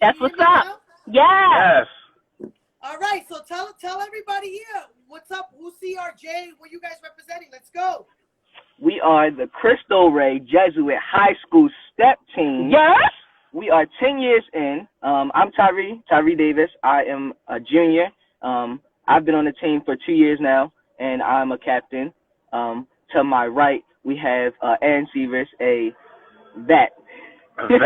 That's what's up. Yes. All right, so tell everybody here what's up. Who's CRJ? What you guys representing? Let's go. We are the Cristo Rey Jesuit High School Step Team. Yes. We are 10 years in. I'm Tyree Davis. I am a junior. I've been on the team for 2 years now, and I'm a captain. To my right, we have Aaron Severs, a vet. A vet.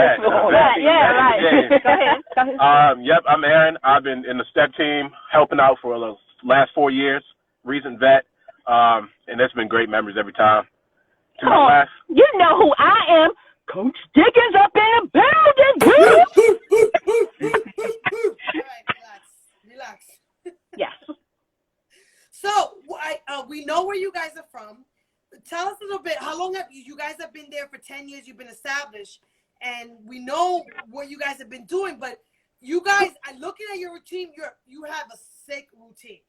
Yeah, right. Go ahead. Yep, I'm Aaron. I've been in the step team helping out for the last 4 years. Recent vet. And it's been great memories every time. To my left. You know who I am. Coach Dickens up in the building. All right, relax. Yes. So we know where you guys are from. Tell us a little bit. How long have you guys have been there for 10 years? You've been established, and we know what you guys have been doing. But you guys, looking at your routine, you have a sick routine.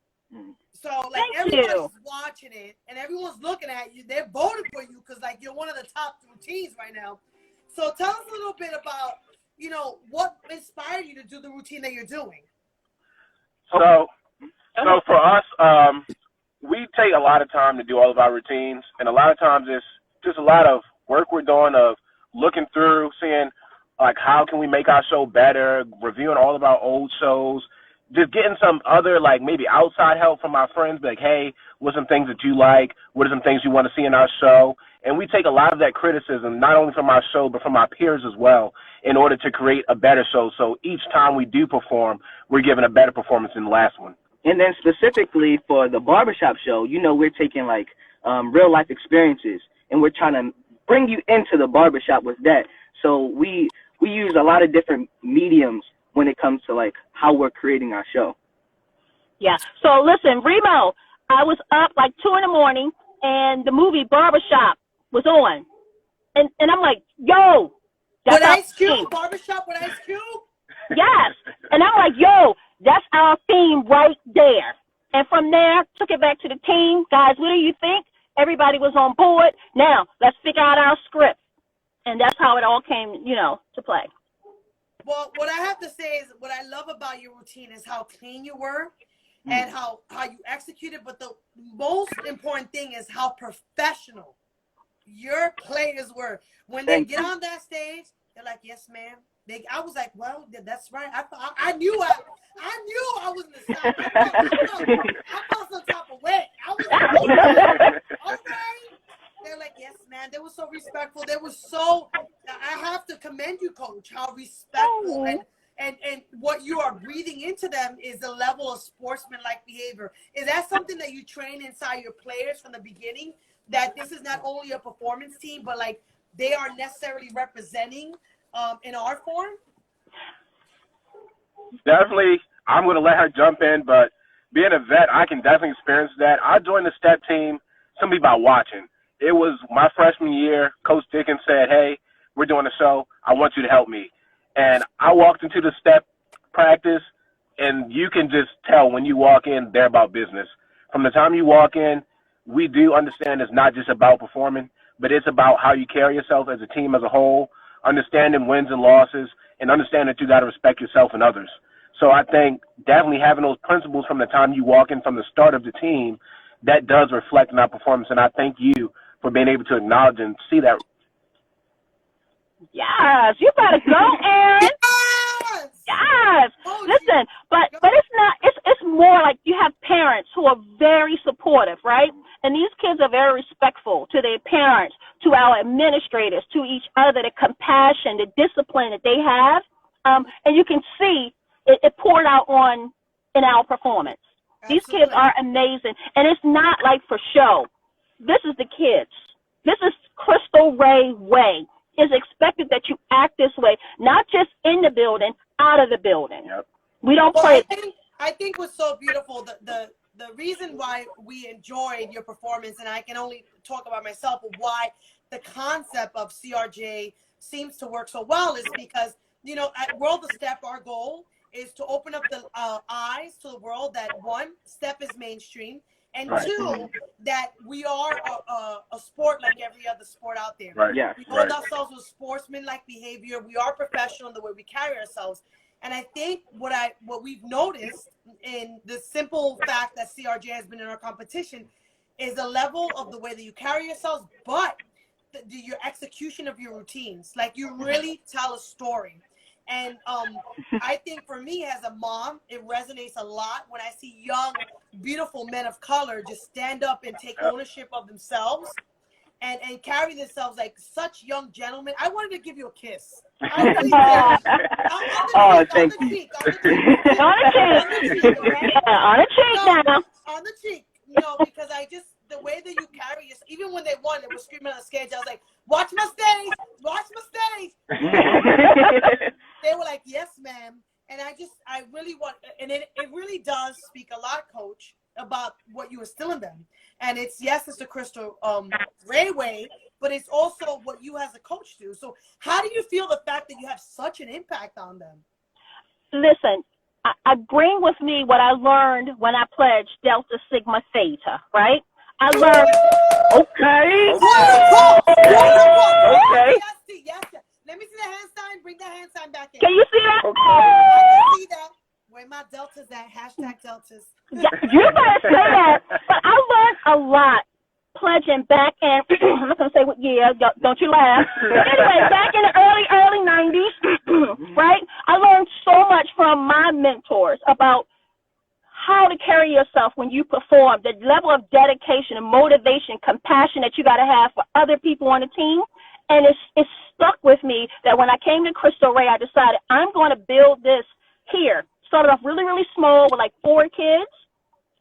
So like everybody's watching it, and everyone's looking at you. They're voting for you because like you're one of the top routines right now. So tell us a little bit about what inspired you to do the routine that you're doing. So for us, we take a lot of time to do all of our routines, and a lot of times it's just a lot of work we're doing of looking through, seeing like how can we make our show better, reviewing all of our old shows, just getting some other like maybe outside help from our friends, like, hey, what are some things that you like? What are some things you want to see in our show? And we take a lot of that criticism, not only from our show, but from our peers as well, in order to create a better show. So each time we do perform, we're giving a better performance than the last one. And then specifically for the barbershop show, we're taking like real life experiences, and we're trying to bring you into the barbershop with that. So we use a lot of different mediums when it comes to like how we're creating our show. Yeah. So listen, Remo, I was up like 2 a.m. and the movie Barbershop was on, and I'm like, yo, that's with Ice Cube, Barbershop with Ice Cube. Yes, and I'm like, yo, that's our theme right there. And from there, took it back to the team. Guys, what do you think? Everybody was on board. Now, let's figure out our script. And that's how it all came, to play. Well, what I have to say is what I love about your routine is how clean you were and how you executed. But the most important thing is how professional your players were. When they get on that stage, they're like, yes, ma'am. I was like, well, that's right. I knew I was in the South. I felt some type of way. I was like, okay. They're like, yes, man. They were so respectful. They were so. I have to commend you, Coach. How respectful and what you are breathing into them is a level of sportsman-like behavior. Is that something that you train inside your players from the beginning? That this is not only a performance team, but like they are necessarily representing in art form? Definitely, I'm going to let her jump in, but being a vet, I can definitely experience that. I joined the step team simply by watching. It was my freshman year. Coach Dickens said, hey, we're doing a show. I want you to help me. And I walked into the step practice, and you can just tell when you walk in, they're about business. From the time you walk in, we do understand it's not just about performing, but it's about how you carry yourself as a team as a whole, understanding wins and losses, and understand that you got to respect yourself and others. So I think definitely having those principles from the time you walk in, from the start of the team, that does reflect in our performance. And I thank you for being able to acknowledge and see that. Yes, you better go, Aaron. Yes. Listen, but it's not. It's more like you have parents who are very supportive, right? And these kids are very respectful to their parents, to our administrators, to each other. The compassion, the discipline that they have, and you can see it poured out in our performance. Absolutely. These kids are amazing, and it's not like for show. This is the kids. This is Cristo Rey way. It's expected that you act this way, not just in the building, out of the building. Yep. We don't play. I think what's so beautiful, the reason why we enjoyed your performance, and I can only talk about myself, of why the concept of CRJ seems to work so well is because, at World of Step, our goal is to open up the eyes to the world that, one, step is mainstream, and right. Two, that we are a sport like every other sport out there. Right. Yeah. We hold ourselves with sportsman-like behavior. We are professional in the way we carry ourselves. And I think what we've noticed in the simple fact that CRJ has been in our competition is the level of the way that you carry yourselves, but your execution of your routines. Like, you really tell a story. And I think for me as a mom, it resonates a lot when I see young, beautiful men of color just stand up and take ownership of themselves and carry themselves like such young gentlemen. I wanted to give you a kiss. I really did. Thank you. On the cheek. Yeah, on the cheek now. On the cheek. Because the way that you carry yourself, even when they won, they were screaming on the stage. I was like, watch my stage, watch my stage. They were like, yes, ma'am. And I really want, and it really does speak a lot, Coach, about what you instill in them. And it's the Crystal Ray way, but it's also what you as a coach do. So how do you feel the fact that you have such an impact on them? Listen, I bring with me what I learned when I pledged Delta Sigma Theta, right? I learned. Okay. Yes. Let me see the hand sign. Bring the hand sign back in. Can you see that? Okay. I can see that. Where my deltas at? Hashtag deltas. Yeah, you better say that. But I learned a lot pledging back in. I'm not gonna say what year. Don't you laugh. But anyway, back in the early 90s, right? I learned so much from my mentors about how to carry yourself when you perform, the level of dedication and motivation, compassion that you got to have for other people on the team. And it's stuck with me that when I came to Crystal Ray, I decided I'm going to build this here. Started off really, really small with like 4 kids,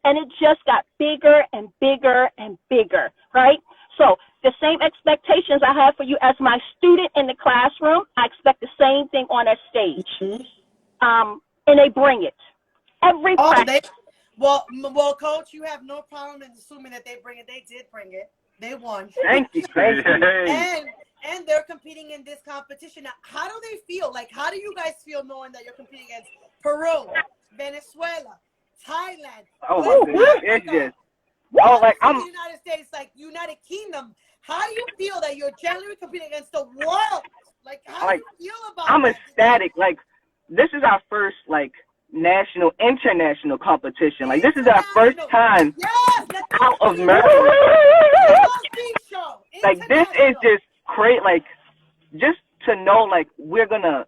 and it just got bigger and bigger and bigger, right? So the same expectations I have for you as my student in the classroom, I expect the same thing on that stage. And they bring it. Every practice. Well, Coach, you have no problem in assuming that they bring it. They did bring it. They won. Thank you. And they're competing in this competition. Now, how do they feel? Like, how do you guys feel knowing that you're competing against Peru, Venezuela, Thailand? Oh, my goodness. It's just, I'm the United States, like United Kingdom. How do you feel that you're generally competing against the world? Like, how do you feel about I'm ecstatic. Like, this is our first, like, international competition. Like, this is our first time out of Maryland. Like, this is just great. Like, just to know, like, we're gonna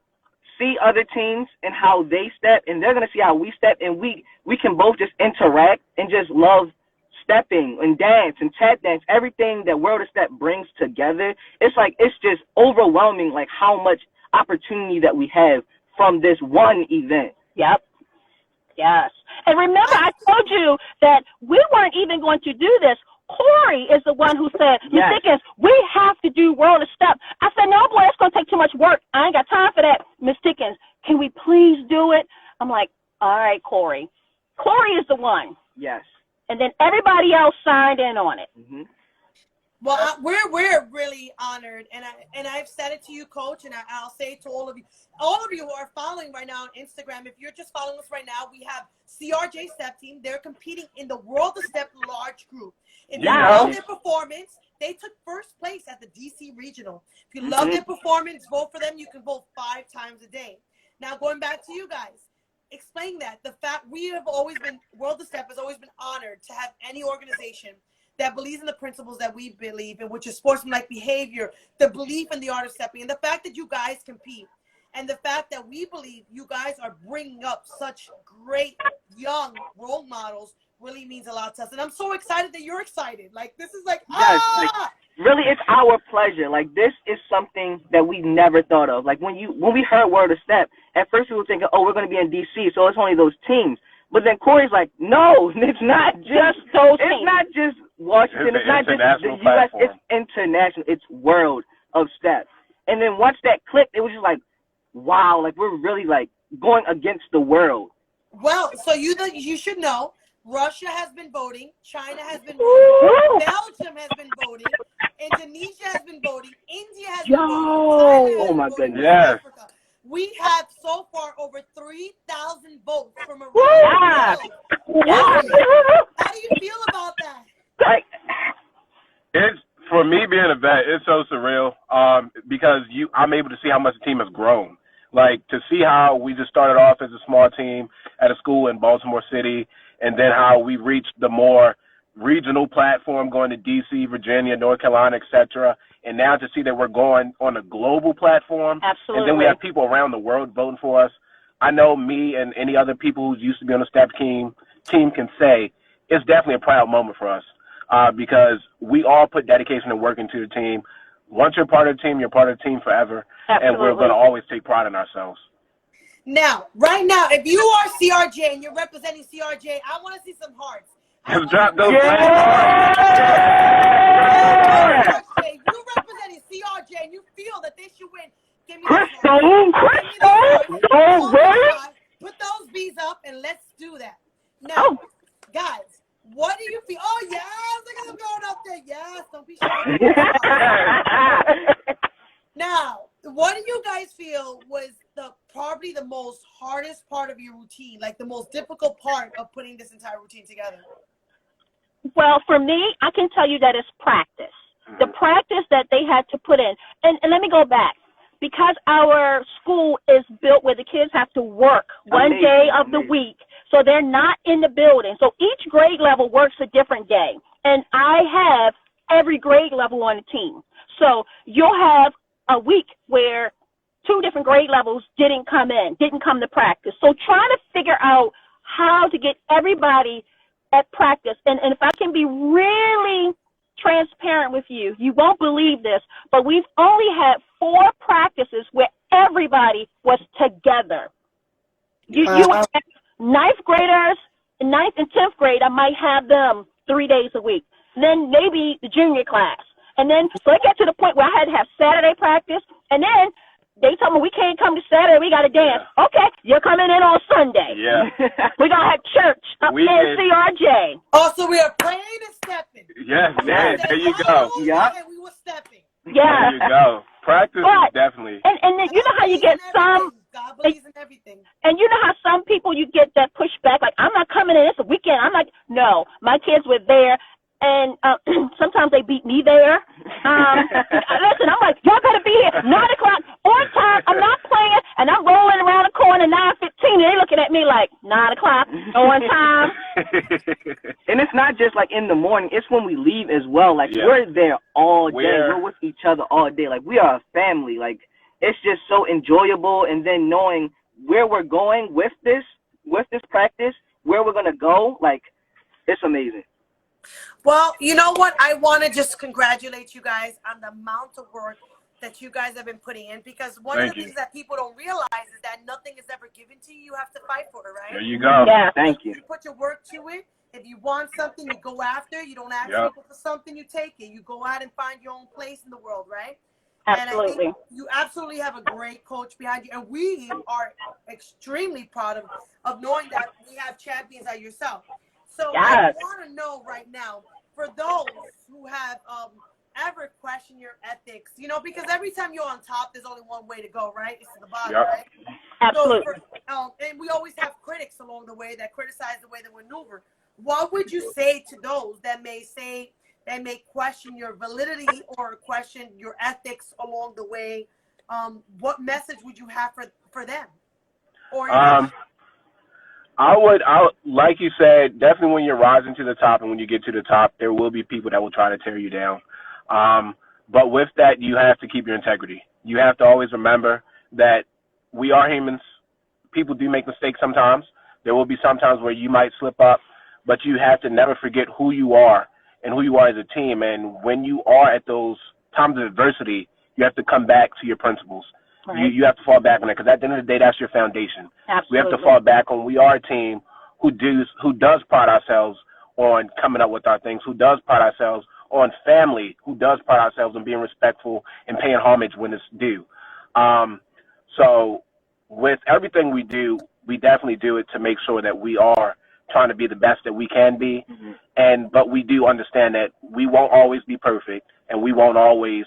see other teams and how they step, and they're gonna see how we step, and we can both just interact and just love stepping and dance and tap dance, everything that World of Step brings together. It's like, it's just overwhelming, like, how much opportunity that we have from this one event. Yep. Yes. And remember, I told you that we weren't even going to do this. Corey is the one who said, Ms. Dickens, we have to do World of Step. I said, no, boy, it's going to take too much work. I ain't got time for that. Ms. Dickens, can we please do it? I'm like, all right, Corey. Corey is the one. Yes. And then everybody else signed in on it. Mm-hmm. Well, we're really honored, and I've said it to you, Coach, and I'll say it to all of you who are following right now on Instagram. If you're just following us right now, we have CRJ Step Team. They're competing in the World of Step large group. If you love their performance, they took first place at the DC Regional. If you love their performance, vote for them. You can vote 5 times a day. Now, going back to you guys, explain that. The fact World of Step has always been honored to have any organization that believes in the principles that we believe in, which is sportsmanlike behavior, the belief in the art of stepping, and the fact that you guys compete, and the fact that we believe you guys are bringing up such great young role models really means a lot to us. And I'm so excited that you're excited. Like, this is like, like, really, it's our pleasure. Like, this is something that we never thought of. Like, when we heard World of Step, at first we were thinking, oh, we're going to be in D.C., so it's only those teams. But then Corey's like, no, it's not just those teams. It's not just Washington. It's not just the U.S. It's international. It's World of Step. And then once that clicked, it was just like, wow, like, we're really, like, going against the world. Well, so you should know, Russia has been voting, China has been voting, Belgium has been voting, Indonesia has been voting, India has been voting, oh my goodness, Africa. We have so far over 3,000 votes from around the world. How do you feel about that? It's, for me being a vet, it's so surreal because I'm able to see how much the team has grown. Like, to see how we just started off as a small team at a school in Baltimore City, and then how we reached the more regional platform going to D.C., Virginia, North Carolina, etc., and now to see that we're going on a global platform. Absolutely. And then we have people around the world voting for us. I know me and any other people who used to be on the STEP team can say it's definitely a proud moment for us because we all put dedication and work into the team. Once you're part of the team, you're part of the team forever. Absolutely. And we're going to always take pride in ourselves. Now, right now, if you are CRJ and you're representing CRJ, I want to see some hearts. Just drop those flags. You representing CRJ and you feel that they should win. Give me Crystal, no way. Put those B's up and let's do that. Now, guys, what do you feel? Oh, yes, look at them going up there. Yes, don't be shy. Now, what do you guys feel was probably the most hardest part of your routine, like the most difficult part of putting this entire routine together? Well, for me, I can tell you that it's practice. The practice that they had to put in. And let me go back. Because our school is built where the kids have to work one day of the week, so they're not in the building. So each grade level works a different day. And I have every grade level on the team. So you'll have a week where 2 different grade levels didn't come to practice. So trying to figure out how to get everybody at practice. And if I can be really transparent with you, you won't believe this, but we've only had 4 practices where everybody was together. You have 9th graders, 9th and 10th grade, I might have them 3 days a week. Then maybe the junior class. And then, so it got to the point where I had to have Saturday practice, and then they told me we can't come to Saturday, we got to dance. Yeah. Okay, you're coming in on Sunday. Yeah. We're going to have church up in CRJ. Oh, so we are praying and stepping. Yes, there you go. Yeah. And we were stepping. Yeah. There you go. Practice is definitely. And then you know how you get some. God believes in everything. And you know how some people you get that pushback, like, I'm not coming in, it's a weekend. I'm like, no, my kids were there. And sometimes they beat me there. Listen, I'm like, y'all got to be here 9 o'clock on time. I'm not playing, and I'm rolling around the corner 9:15. And they looking at me like 9 o'clock on time. And it's not just like in the morning; it's when we leave as well. Like we're there all day. We're with each other all day. Like we are a family. Like it's just so enjoyable. And then knowing where we're going with this practice, where we're gonna go, like it's amazing. Well, you know what? I want to just congratulate you guys on the amount of work that you guys have been putting in, because one of the things that people don't realize is that nothing is ever given to you. You have to fight for it, right? There you go. Yeah. Thank you. You put your work to it. If you want something, you go after. You don't ask people for something, you take it. You go out and find your own place in the world, right? Absolutely. And I think you absolutely have a great coach behind you. And we are extremely proud of knowing that we have champions like yourself. So I want to know right now, for those who have ever questioned your ethics, you know, because every time you're on top, there's only one way to go, right? It's to the bottom, right? Absolutely. So and we always have critics along the way that criticize the way that we maneuver. What would you say to those that may question your validity or question your ethics along the way? What message would you have for them? Or I would, like you said, definitely when you're rising to the top and when you get to the top, there will be people that will try to tear you down. But with that, you have to keep your integrity. You have to always remember that we are humans. People do make mistakes sometimes. There will be some times where you might slip up, but you have to never forget who you are and who you are as a team. And when you are at those times of adversity, you have to come back to your principles. Right. You have to fall back on that, because at the end of the day, that's your foundation. Absolutely. We have to fall back on we are a team who does pride ourselves on coming up with our things, who does pride ourselves on family, who does pride ourselves on being respectful and paying homage when it's due. So with everything we do, we definitely do it to make sure that we are trying to be the best that we can be. Mm-hmm. But we do understand that we won't always be perfect, and we won't always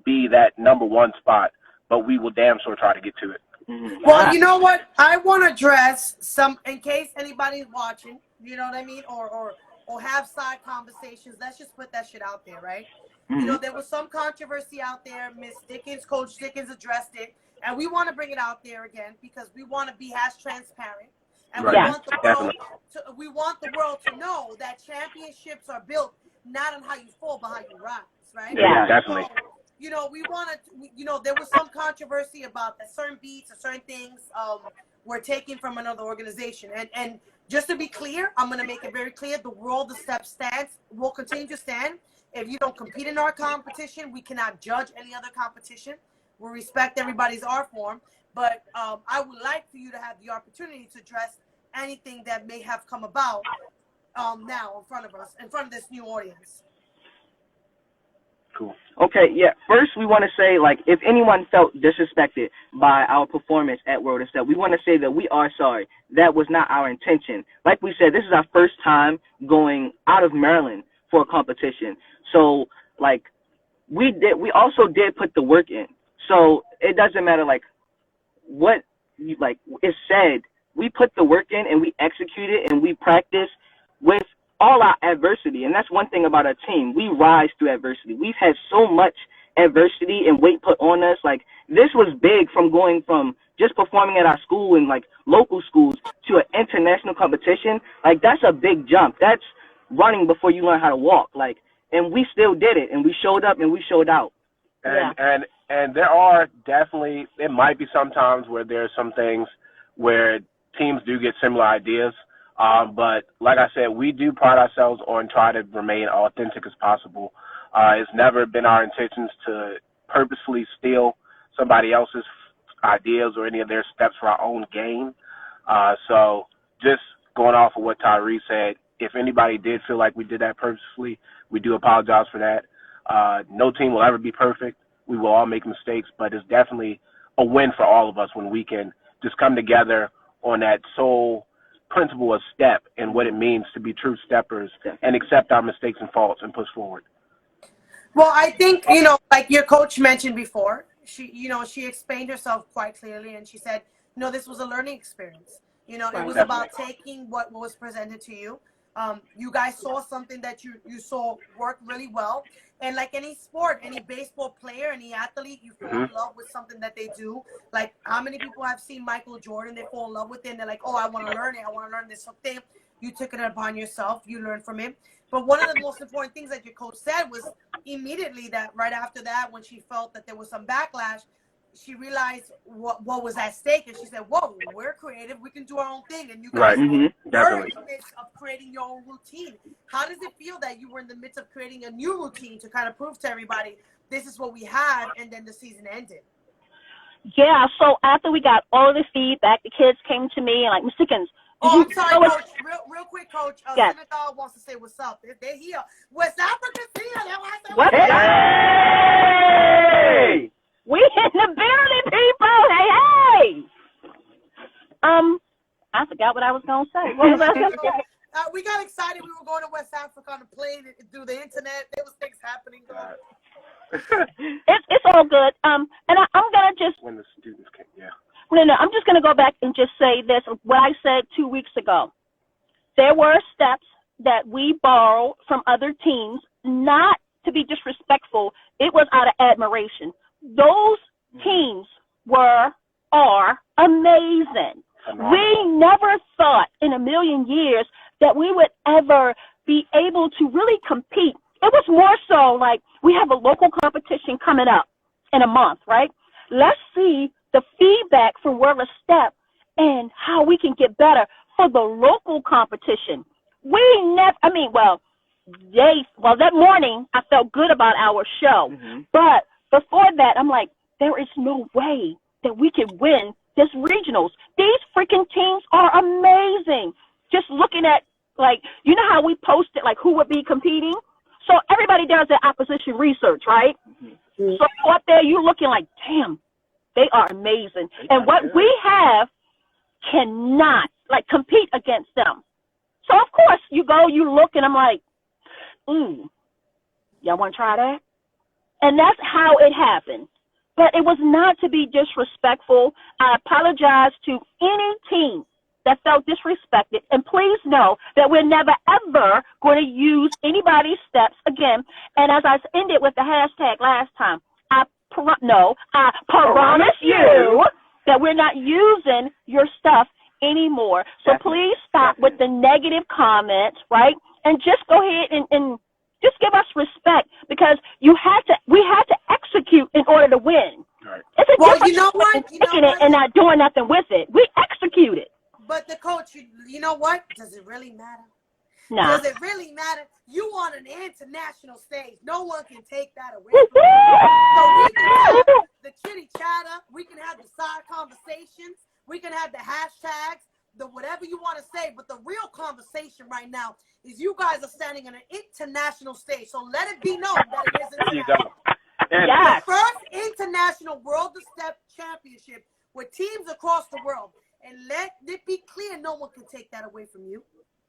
be that number one spot, but we will damn sure try to get to it. Mm-hmm. Well, you know what? I want to address some, in case anybody's watching, you know what I mean? Or have side conversations. Let's just put that shit out there, right? Mm-hmm. You know, there was some controversy out there. Miss Dickens, Coach Dickens addressed it, And we want to bring it out there again because we want to be as transparent. And Right. we want the world to know that championships are built not on how you fall, but how you rise, right? Yeah, definitely. So, you know, we wanted, you know, there was some controversy about that certain beats or certain things were taken from another organization. And just to be clear, I'm going to make it very clear, the World of Step stands will continue to stand. If you don't compete in our competition, we cannot judge any other competition. We respect everybody's art form. But I would like for you to have the opportunity to address anything that may have come about now in front of us, in front of this new audience. Cool. Okay, yeah. First, we want to say, like, if anyone felt disrespected by our performance at World of Step, we want to say that we are sorry. That was not our intention. Like we said, this is our first time going out of Maryland for a competition. So, like, we also did put the work in. So it doesn't matter, like, what is said. We put the work in and we executed and we practiced with all our adversity. And that's one thing about our team. We rise through adversity. We've had so much adversity and weight put on us. Like, this was big, from going from just performing at our school and, like, local schools to an international competition. Like, that's a big jump. That's running before you learn how to walk. Like, and we still did it, and we showed up and we showed out. And there are definitely, it might be sometimes where there's some things where teams do get similar ideas. But like I said, we do pride ourselves on trying to remain authentic as possible. It's never been our intentions to purposefully steal somebody else's ideas or any of their steps for our own gain. So just going off of what Tyree said, if anybody did feel like we did that purposefully, we do apologize for that. No team will ever be perfect. We will all make mistakes, but it's definitely a win for all of us when we can just come together on that sole principle of step and what it means to be true steppers and accept our mistakes and faults and push forward. Well, I think, you know, like your coach mentioned before, she explained herself quite clearly, and she said, you know, this was a learning experience. You know, it was about taking what was presented to you. You guys saw something that you saw work really well. And like any sport, any baseball player, any athlete, you fall in love with something that they do. Like, how many people have seen Michael Jordan? They fall in love with it, and they're like, oh, I want to learn it. I want to learn this something. You took it upon yourself. You learned from it. But one of the most important things that your coach said was immediately that right after that, when she felt that there was some backlash, she realized what was at stake, and she said, whoa, we're creative. We can do our own thing. And you guys were in the midst of creating your own routine. How does it feel that you were in the midst of creating a new routine to kind of prove to everybody this is what we have, and then the season ended? Yeah, so after we got all of the feedback, the kids came to me and like, Ms. Dickens. Oh, I'm sorry, Coach. Real quick, Coach. Yes. Senegal wants to say what's up. They're here. West Africa's here. That's why I said what's up. Hey! We in the building, people. Hey, hey. I forgot what I was going to say. What was I going to say? We got excited. We were going to West Africa on a plane through the internet. There was things happening. It's all good. And I'm going to just. When the students came, yeah. No, I'm just going to go back and just say this, what I said 2 weeks ago. There were steps that we borrowed from other teams, not to be disrespectful. It was out of admiration. Those teams are amazing. We never thought in a million years that we would ever be able to really compete. It was more so like, we have a local competition coming up in a month, right? Let's see the feedback from World of Step and how we can get better for the local competition. That morning I felt good about our show. But before that, I'm like, there is no way that we could win this regionals. These freaking teams are amazing. Just looking at, like, you know how we posted, like, who would be competing? So everybody does their opposition research, right? So up there, you're looking like, damn, they are amazing. And what we have cannot, like, compete against them. So, of course, you look, and I'm like, y'all want to try that? And that's how it happened. But it was not to be disrespectful. I apologize to any team that felt disrespected. And please know that we're never, ever going to use anybody's steps again. And as I ended with the hashtag last time, I promise you that we're not using your stuff anymore. So please stop with the negative comments, right? And just go ahead and just give us respect, because we had to execute in order to win. Right. It's a difference you know what? between taking it and not doing nothing with it. We executed. But the coach, you know what? Does it really matter? Nah. Does it really matter? You on an international stage. No one can take that away from you. So we can have the chitty chatter. We can have the side conversations. We can have the hashtags, the whatever you want to say. But the real conversation right now is you guys are standing on an international stage. So let it be known that it is There you international. go. And Yes. The first international World of Step Championship with teams across the world. And let it be clear, no one can take that away from you.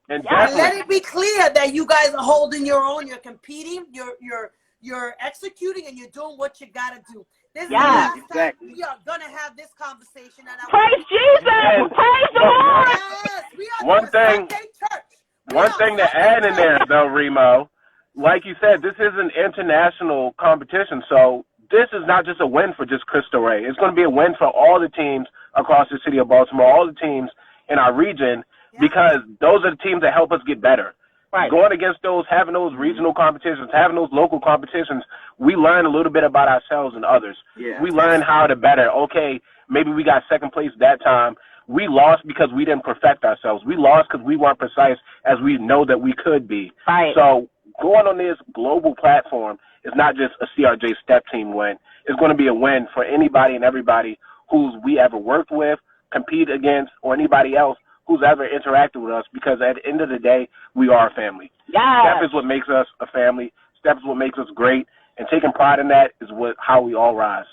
And And let it be clear that you guys are holding your own. You're competing. You're executing, and you're doing what you gotta do. This is the last time we are gonna have this conversation. And Praise Jesus! Praise the Lord! Yes, we are Sunday church. One thing to add in there, though, Remo, like you said, this is an international competition, so this is not just a win for just Cristo Rey. It's going to be a win for all the teams across the city of Baltimore, all the teams in our region, because those are the teams that help us get better. Right. Going against those, having those regional competitions, having those local competitions, we learn a little bit about ourselves and others. Yeah. We learn how to better. Okay, maybe we got second place that time. We lost because we didn't perfect ourselves. We lost because we weren't precise as we know that we could be. Right. So going on this global platform is not just a CRJ step team win. It's going to be a win for anybody and everybody who's we ever worked with, compete against, or anybody else who's ever interacted with us, because at the end of the day, we are a family. Yes. Step is what makes us a family. Step is what makes us great, and taking pride in that is how we all rise.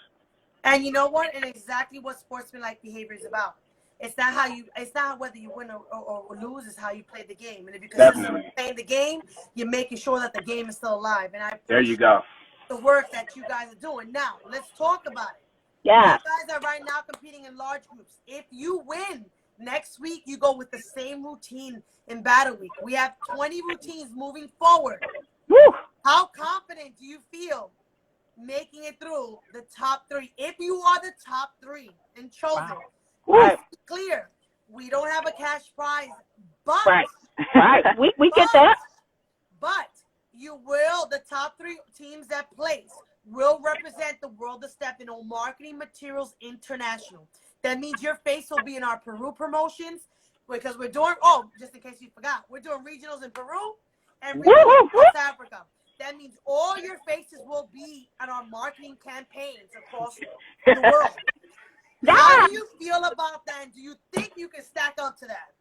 And you know what? And exactly what sportsmanlike behavior is about. It's not whether you win or lose, it's how you play the game. And if you're consistently playing the game, you're making sure that the game is still alive. And I there you go. The work that you guys are doing. Now, let's talk about it. Yeah. You guys are right now competing in large groups. If you win, next week you go with the same routine in Battle Week. We have 20 routines moving forward. Woo. How confident do you feel making it through the top 3? If you are the top 3 and chosen, let's be clear, we don't have a cash prize, but we get that. But you will, the top 3 teams that place will represent the World of Step in all marketing materials international. That means your face will be in our Peru promotions, because we're doing, just in case you forgot, we're doing regionals in Peru and regionals in South Africa. That means all your faces will be on our marketing campaigns across the world. How do you feel about that? And do you think you can stack up to that?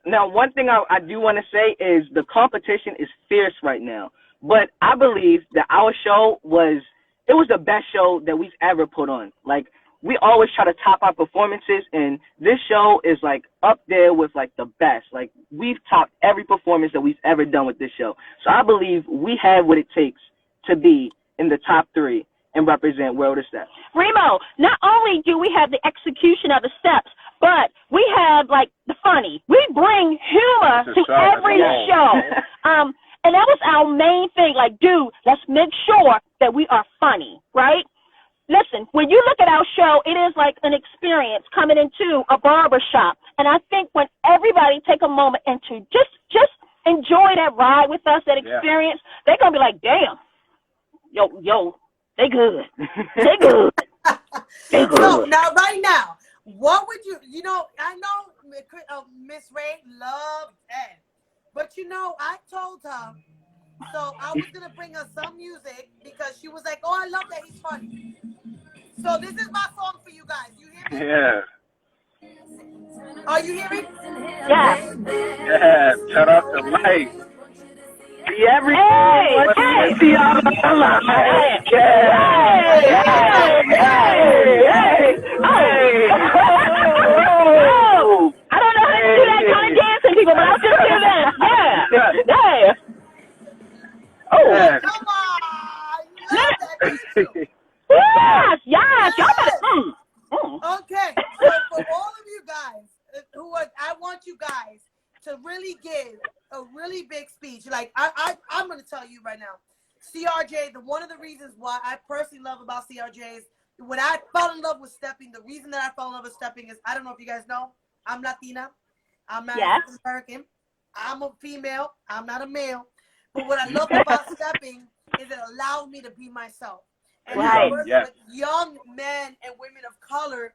Now, one thing I do want to say is the competition is fierce right now. But I believe that our show was the best show that we've ever put on. Like, we always try to top our performances, and this show is, like, up there with, like, the best. Like, we've topped every performance that we've ever done with this show. So I believe we have what it takes to be in the top 3 and represent World of Steps. Remo, not only do we have the execution of the steps, but we have, like, the funny. We bring humor to every show. And that was our main thing. Like, dude, let's make sure that we are funny, right? Listen, when you look at our show, it is like an experience coming into a barbershop. And I think when everybody take a moment and to just enjoy that ride with us, that experience, they're going to be like, damn, yo, they good. They good. They good. So now, right now, what would you know, I know Miss Ray loved Ed. But, I told her, so I was going to bring her some music because she was like, oh, I love that he's funny. So this is my song for you guys. You hear me? Yeah. Are you hearing? Yeah. Yeah, turn off the light. I don't know how to do that kind of dancing, people, but I'll just do that. Yeah. Oh, come on. You love that, Yes. Y'all better. Okay. So for all of you guys I want you guys to really give a really big speech. Like, I'm going to tell you right now. CRJ, one of the reasons why I personally love about CRJ is when I fell in love with stepping, the reason that I fell in love with stepping is, I don't know if you guys know, I'm Latina, I'm not African American, I'm a female, I'm not a male. But what I love about stepping is it allowed me to be myself. And I work with young men and women of color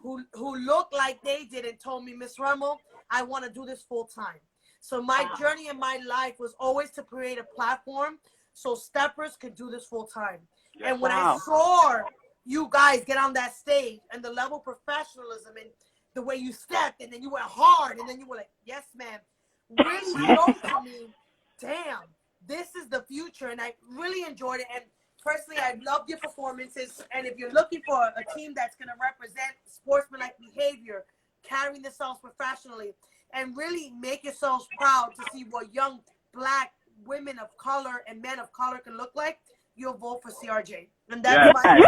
who look like they did and told me, Miss Remmel, I want to do this full time. So my journey in my life was always to create a platform so steppers could do this full time. And when I saw you guys get on that stage and the level of professionalism and the way you stepped and then you went hard and then you were like, yes, ma'am, really showed to me, damn, this is the future. And I really enjoyed it. And personally, I loved your performances. And if you're looking for a team that's going to represent sportsmanlike behavior, carrying themselves professionally, and really make yourselves proud to see what young Black women of color and men of color can look like, you'll vote for CRJ. And that's that is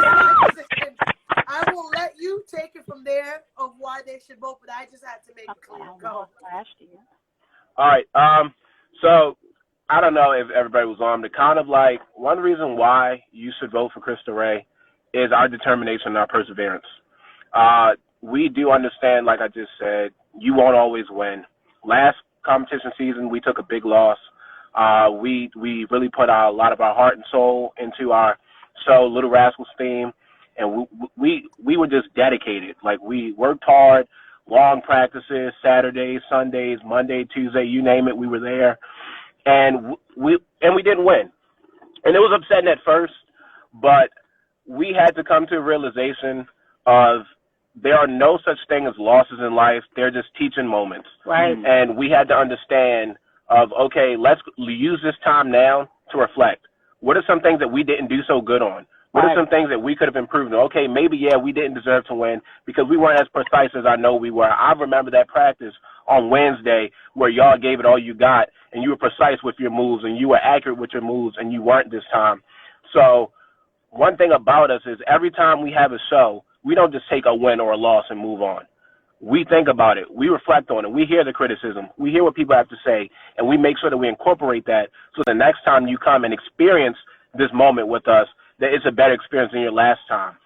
my position. I will let you take it from there of why they should vote, but I just had to make it clear. Go. All right. So I don't know if everybody was on, but kind of like one reason why you should vote for Crystal Ray is our determination and our perseverance. We do understand, like I just said, you won't always win. Last competition season, we took a big loss. We really put a lot of our heart and soul into our show, Little Rascals theme, and we were just dedicated. Like, we worked hard, long practices, Saturdays, Sundays, Monday, Tuesday, you name it, we were there, and we didn't win. And it was upsetting at first, but we had to come to a realization of there are no such thing as losses in life. They're just teaching moments. Right. And we had to understand of, okay, let's use this time now to reflect. What are some things that we didn't do so good on? What are some things that we could have improved on? Okay, maybe, we didn't deserve to win because we weren't as precise as I know we were. I remember that practice on Wednesday where y'all gave it all you got and you were precise with your moves and you were accurate with your moves and you weren't this time. So one thing about us is every time we have a show, we don't just take a win or a loss and move on. We think about it. We reflect on it. We hear the criticism. We hear what people have to say, and we make sure that we incorporate that so the next time you come and experience this moment with us, that it's a better experience than your last time.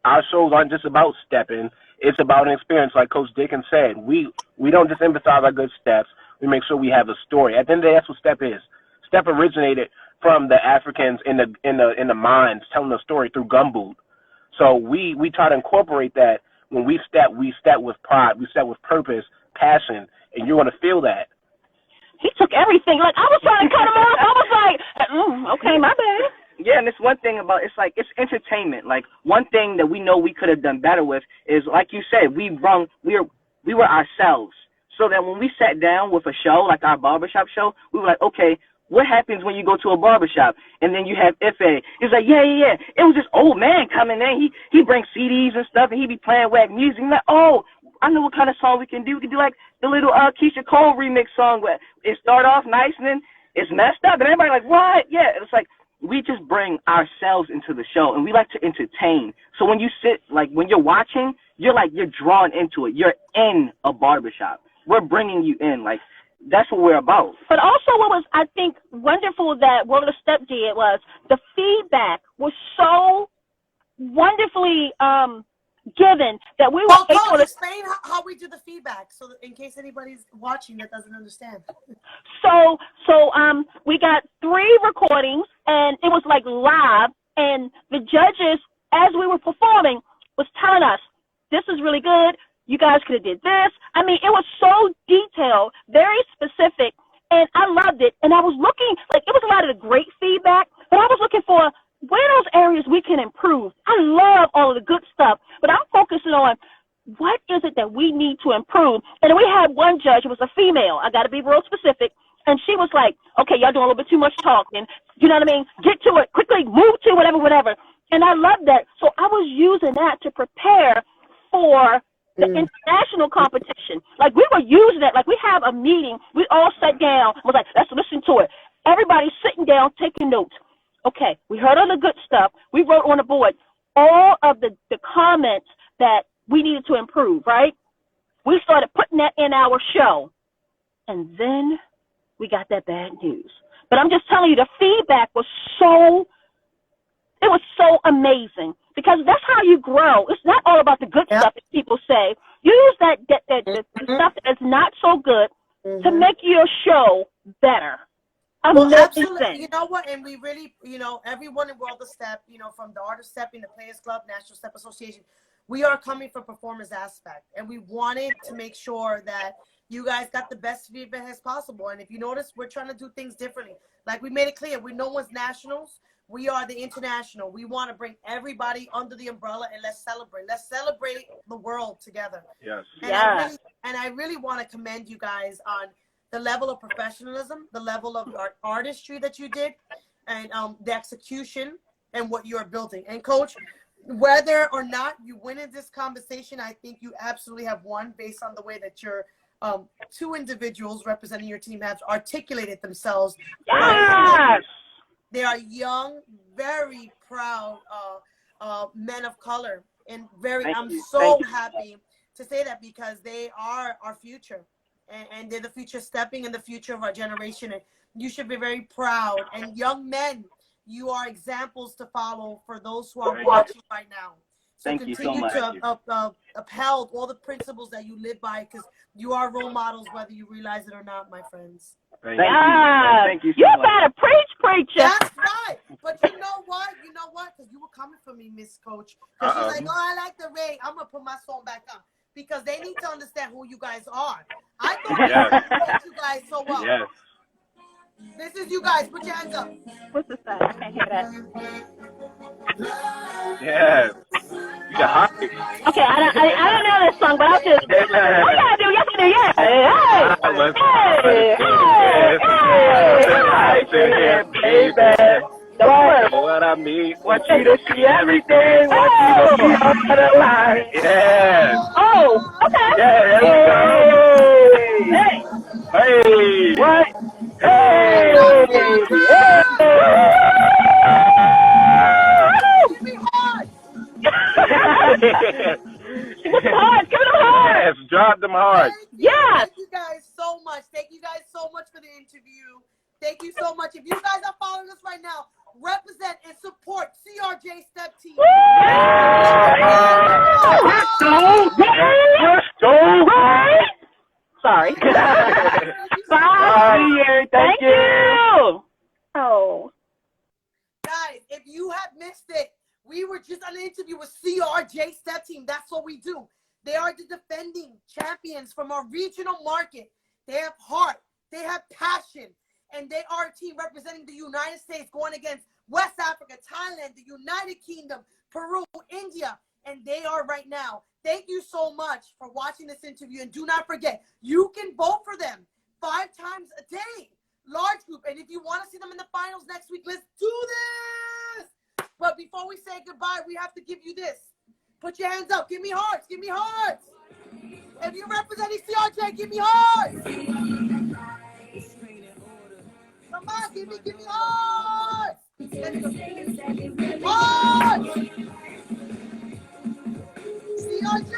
Our shows aren't just about stepping. It's about an experience, like Coach Dickens said. We don't just emphasize our good steps. We make sure we have a story. At the end of the day, that's what step is. Step originated from the Africans in the mines telling a story through gumboot. So we try to incorporate that. When we step with pride. We step with purpose, passion, and you're going to feel that. He took everything. Like, I was trying to cut him off. I was like, okay, my bad. Yeah, and it's one thing about, it's like, it's entertainment. Like, one thing that we know we could have done better with is, like you said, we were ourselves. So that when we sat down with a show, like our barbershop show, we were like, okay, what happens when you go to a barbershop? And then you have Ife. He's like, yeah. It was this old man coming in. He brings CDs and stuff, and he be playing whack music. I'm like, oh, I know what kind of song we can do. We can do like the little Keisha Cole remix song where it start off nice and then it's messed up. And everybody like, what? Yeah, it's like we just bring ourselves into the show, and we like to entertain. So when you sit, like when you're watching, you're drawn into it. You're in a barbershop. We're bringing you in, like, that's what we're about. But also what was, I think, wonderful that World of Step did was the feedback was so wonderfully given that we were able to explain how we do the feedback, so that in case anybody's watching that doesn't understand. So we got 3 recordings, and it was like live, and the judges, as we were performing, was telling us, this is really good. You guys could have did this. I mean, it was so detailed, very specific, and I loved it. And I was looking, like, it was a lot of the great feedback, but I was looking for where are those areas we can improve. I love all of the good stuff, but I'm focusing on what is it that we need to improve. And then we had one judge, it was a female. I got to be real specific. And she was like, okay, y'all doing a little bit too much talking. You know what I mean? Get to it quickly, move to whatever. And I love that. So I was using that to prepare for the international competition. Like, we were using it. Like, we have a meeting. We all sat down. Was like, let's listen to it. Everybody's sitting down, taking notes. Okay, we heard all the good stuff. We wrote on the board all of the comments that we needed to improve, right? We started putting that in our show. And then we got that bad news. But I'm just telling you, the feedback was so amazing, because that's how you grow. It's not all about the good stuff that people say. You use the stuff that's not so good to make your show better. Well, absolutely. You know what? And we really, everyone in World of Step, from the Art of Stepping, the Players Club, National Step Association, we are coming from performance aspect, and we wanted to make sure that you guys got the best feedback as possible. And if you notice, we're trying to do things differently. Like we made it clear, no one's nationals. We are the international. We want to bring everybody under the umbrella, and let's celebrate. Let's celebrate the world together. Yes. And I really want to commend you guys on the level of professionalism, the level of artistry that you did, and the execution and what you're building. And Coach, whether or not you win in this conversation, I think you absolutely have won based on the way that your two individuals representing your team have articulated themselves. Yes! They are young, very proud men of color, and I'm so happy to say that, because they are our future, and they're the future stepping and the future of our generation. And you should be very proud. And young men, you are examples to follow for those who are watching right now. So continue to upheld all the principles that you live by, because you are role models, whether you realize it or not, my friends. Thank you so you much. better preach, preacher. That's right. But you know what? Because you were coming for me, Miss Coach. Because she's like, oh, I like the Ray. I'm going to put my song back on. Because they need to understand who you guys are. I thought you guys so well. Yes. This is you guys. Put your hands up. What's this side? I can't hear that. Yes. You got hot. Okay, I don't know this song, but I'll just. Oh, yeah, I do. Yes, I do. Yeah. Hey. Baby. What I mean. Want you to see everything. Want you to see all the line. Yes. Oh, okay. Yeah, there we go. Hey. Hey. What? Hey. Give me hard. Give them hard. Give them hard. Yes, drop them hard. Yes. Thank you guys so much. Thank you guys so much for the interview. Thank you so much. If you guys are following us right now, represent and support CRJ Step Team. Sorry. Bye. Thank you. Oh. Guys, if you have missed it, we were just on an interview with CRJ Step Team. That's what we do. They are the defending champions from our regional market. They have heart. They have passion. And they are a team representing the United States, going against West Africa, Thailand, the United Kingdom, Peru, India. And they are right now. Thank you so much for watching this interview. And do not forget, you can vote for them 5 times a day. Large group. And if you want to see them in the finals next week, let's do this. But before we say goodbye, we have to give you this. Put your hands up. Give me hearts. Give me hearts. If you're representing CRJ, give me hearts. Come on, give me hearts. Hearts. CRJ.